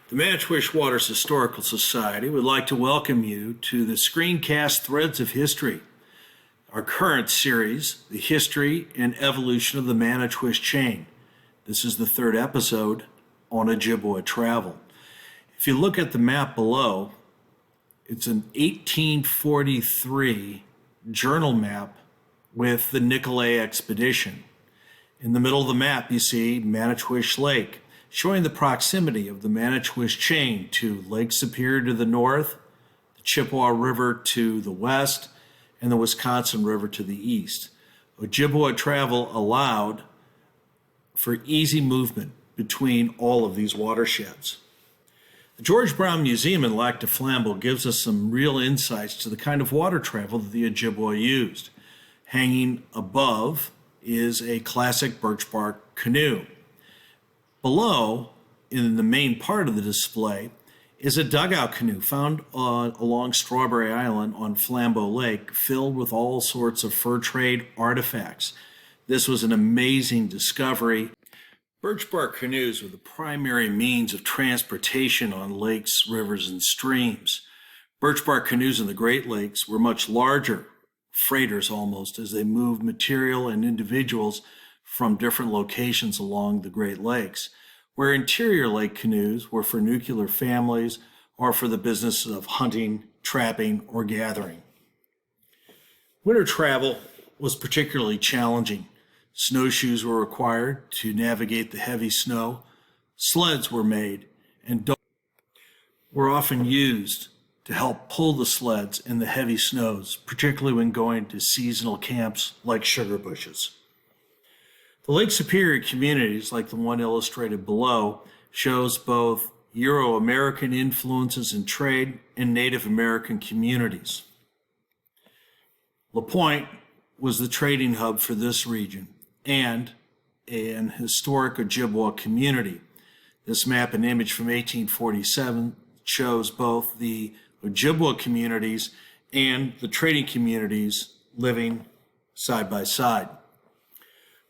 The Manitowish Waters Historical Society would like to welcome you to the screencast Threads of History, our current series, The History and Evolution of the Manitowish Chain. This is the third episode on Ojibwa travel. If you look at the map below, it's an 1843 journal map with the Nicolay expedition. In the middle of the map, you see Manitowish Lake, showing the proximity of the Manitowish Chain to Lake Superior to the north, the Chippewa River to the west, and the Wisconsin River to the east. Ojibwa travel allowed for easy movement between all of these watersheds. The George Brown Museum in Lac de Flambeau gives us some real insights to the kind of water travel that the Ojibwa used. Hanging above is a classic birch bark canoe. Below, in the main part of the display, is a dugout canoe found along Strawberry Island on Flambeau Lake, filled with all sorts of fur trade artifacts. This was an amazing discovery. Birch bark canoes were the primary means of transportation on lakes, rivers, and streams. Birch bark canoes in the Great Lakes were much larger, freighters almost, as they moved material and individuals from different locations along the Great Lakes, where interior lake canoes were for nuclear families or for the business of hunting, trapping, or gathering. Winter travel was particularly challenging. Snowshoes were required to navigate the heavy snow. Sleds were made, and dogs were often used to help pull the sleds in the heavy snows, particularly when going to seasonal camps like sugar bushes. The Lake Superior communities, like the one illustrated below, shows both Euro-American influences in trade and Native American communities. La Pointe was the trading hub for this region and an historic Ojibwa community. This map and image from 1847 shows both the Ojibwa communities and the trading communities living side by side.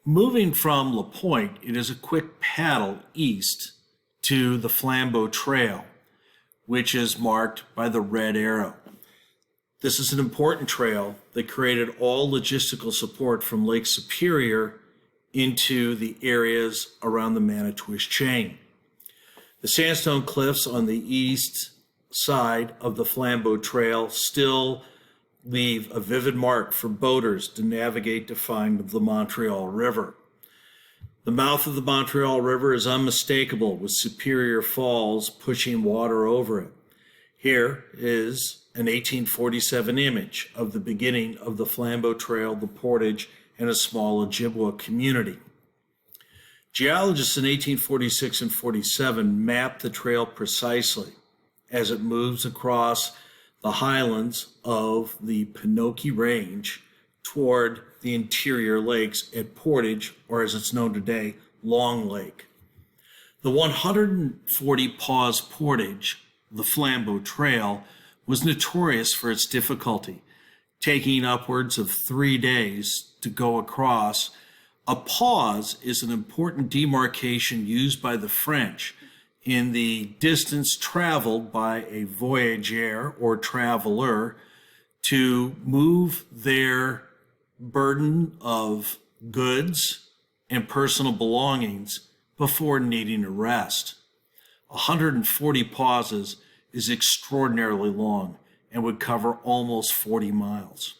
Moving from La Pointe, it is a quick paddle east to the Flambeau Trail, which is marked by the red arrow. This is an important trail that created all logistical support from Lake Superior into the areas around the Manitowish Chain. The sandstone cliffs on the east side of the Flambeau Trail still leave a vivid mark for boaters to navigate to find the Montreal River. The mouth of the Montreal River is unmistakable, with Superior Falls pushing water over it. Here is an 1847 image of the beginning of the Flambeau Trail, the portage, and a small Ojibwa community. Geologists in 1846 and 47 mapped the trail precisely as it moves across the highlands of the Pinocchio Range toward the interior lakes at Portage, or as it's known today, Long Lake. The 140 Paws Portage, the Flambeau Trail, was notorious for its difficulty, taking upwards of 3 days to go across. A pause is an important demarcation used by the French in the distance traveled by a voyageur or traveler to move their burden of goods and personal belongings before needing a rest. 140 pauses is extraordinarily long and would cover almost 40 miles.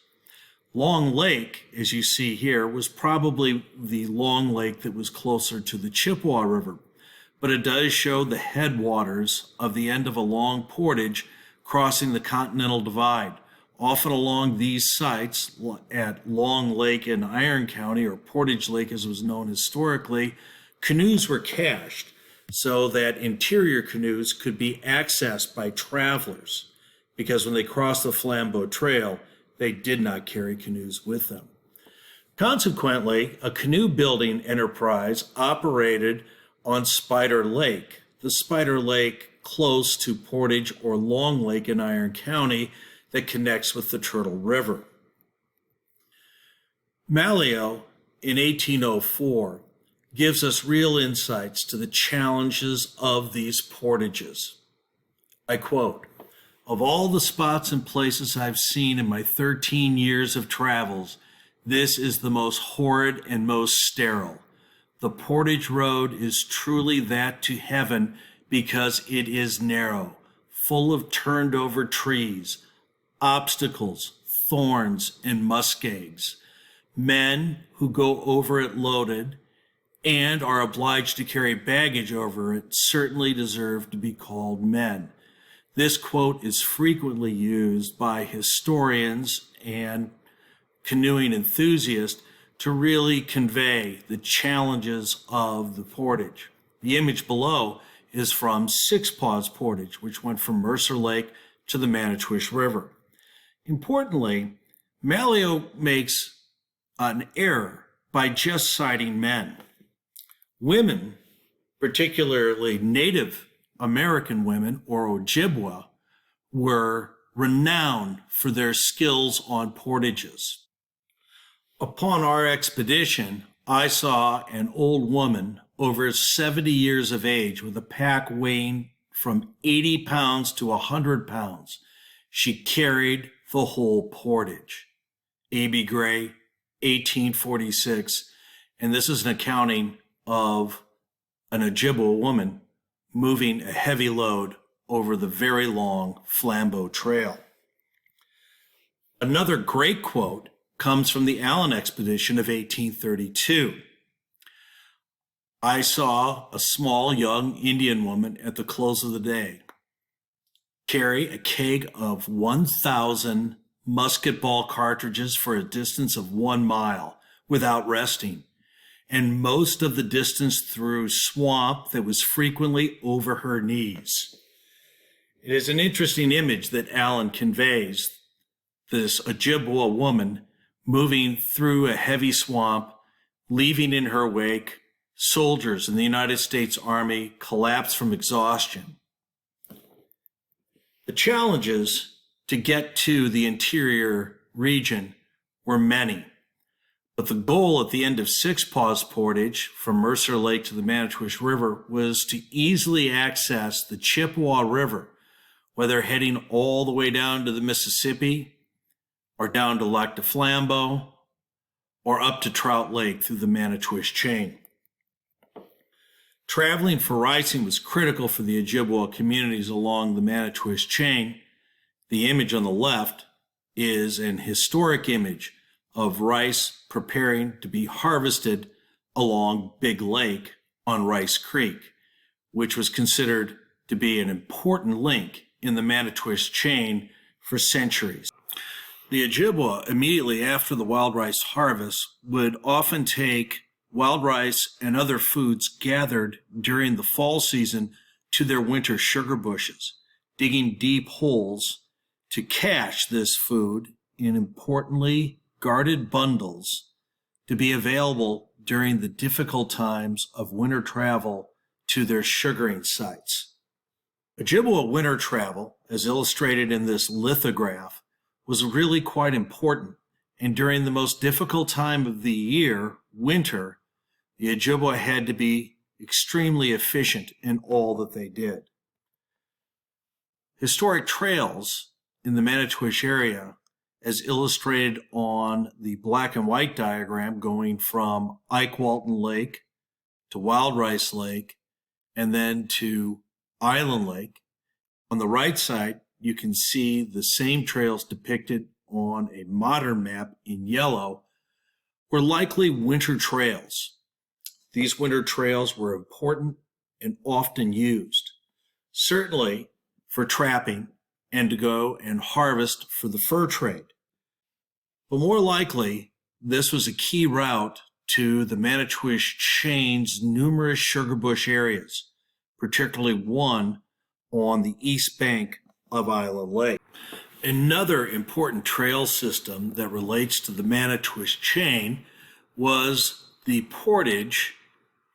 Long Lake, as you see here, was probably the Long Lake that was closer to the Chippewa River, but it does show the headwaters of the end of a long portage crossing the Continental Divide. Often along these sites at Long Lake in Iron County, or Portage Lake as it was known historically, canoes were cached so that interior canoes could be accessed by travelers, because when they crossed the Flambeau Trail, they did not carry canoes with them. Consequently, a canoe building enterprise operated on Spider Lake, the Spider Lake close to Portage or Long Lake in Iron County that connects with the Turtle River. Malio in 1804 gives us real insights to the challenges of these portages. I quote, "Of all the spots and places I've seen in my 13 years of travels, this is the most horrid and most sterile. The portage road is truly that to heaven because it is narrow, full of turned over trees, obstacles, thorns, and muskegs. Men who go over it loaded and are obliged to carry baggage over it certainly deserve to be called men." This quote is frequently used by historians and canoeing enthusiasts to really convey the challenges of the portage. The image below is from Six Paws Portage, which went from Mercer Lake to the Manitowish River. Importantly, Malio makes an error by just citing men. Women, particularly Native American women or Ojibwa, were renowned for their skills on portages. Upon our expedition, I saw an old woman over 70 years of age with a pack weighing from 80 pounds to 100 pounds. She carried the whole portage. A.B. Gray, 1846, and this is an accounting of an Ojibwa woman moving a heavy load over the very long Flambeau Trail. Another great quote comes from the Allen expedition of 1832. "I saw a small young Indian woman at the close of the day carry a keg of 1,000 musket ball cartridges for a distance of 1 mile without resting, and most of the distance through swamp that was frequently over her knees." It is an interesting image that Allen conveys, this Ojibwa woman moving through a heavy swamp, leaving in her wake soldiers in the United States Army collapsed from exhaustion. The challenges to get to the interior region were many, but the goal at the end of Six Paws Portage from Mercer Lake to the Manitowish River was to easily access the Chippewa River, whether heading all the way down to the Mississippi or down to Lac de Flambeau or up to Trout Lake through the Manitowish Chain. Traveling for ricing was critical for the Ojibwa communities along the Manitowish Chain. The image on the left is an historic image of rice preparing to be harvested along Big Lake on Rice Creek, which was considered to be an important link in the Manitowish Chain for centuries. The Ojibwa, immediately after the wild rice harvest, would often take wild rice and other foods gathered during the fall season to their winter sugar bushes, digging deep holes to cache this food in importantly guarded bundles to be available during the difficult times of winter travel to their sugaring sites. Ojibwa winter travel, as illustrated in this lithograph, was really quite important, and during the most difficult time of the year, winter, the Ojibwa had to be extremely efficient in all that they did. Historic trails in the Manitowish area, as illustrated on the black and white diagram going from Ike Walton Lake to Wild Rice Lake and then to Island Lake. On the right side, you can see the same trails depicted on a modern map in yellow were likely winter trails. These winter trails were important and often used, certainly for trapping and to go and harvest for the fur trade. But more likely, this was a key route to the Manitowish Chain's numerous sugar bush areas, particularly one on the east bank of Island Lake. Another important trail system that relates to the Manitowish Chain was the portage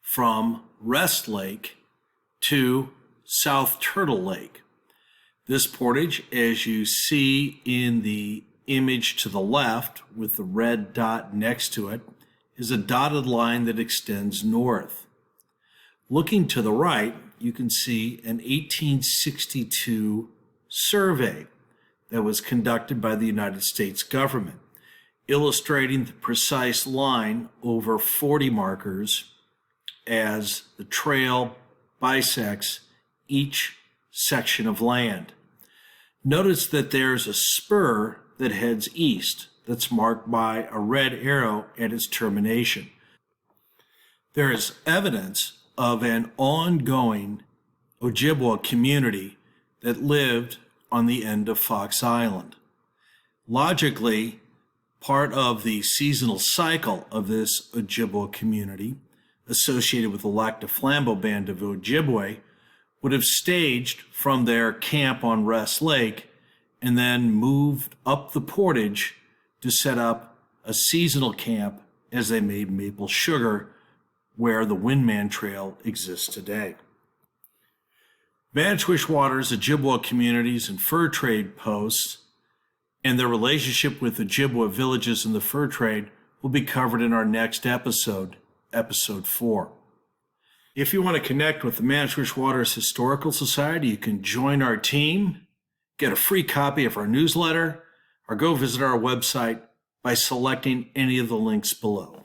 from Rest Lake to South Turtle Lake. This portage, as you see in the image to the left with the red dot next to it, is a dotted line that extends north. Looking to the right, you can see an 1862 survey that was conducted by the United States government, illustrating the precise line over 40 markers as the trail bisects each section of land. Notice that there's a spur that heads east that's marked by a red arrow at its termination. There is evidence of an ongoing Ojibwa community that lived on the end of Fox Island. Logically, part of the seasonal cycle of this Ojibwa community, associated with the Lac de Flambeau band of Ojibwe, would have staged from their camp on Rest Lake and then moved up the portage to set up a seasonal camp as they made maple sugar, where the Windman Trail exists today. Manitowish Water's Ojibwa communities and fur trade posts and their relationship with Ojibwa villages in the fur trade will be covered in our next episode, episode 4. If you want to connect with the Manitowish Waters Historical Society, you can join our team, get a free copy of our newsletter, or go visit our website by selecting any of the links below.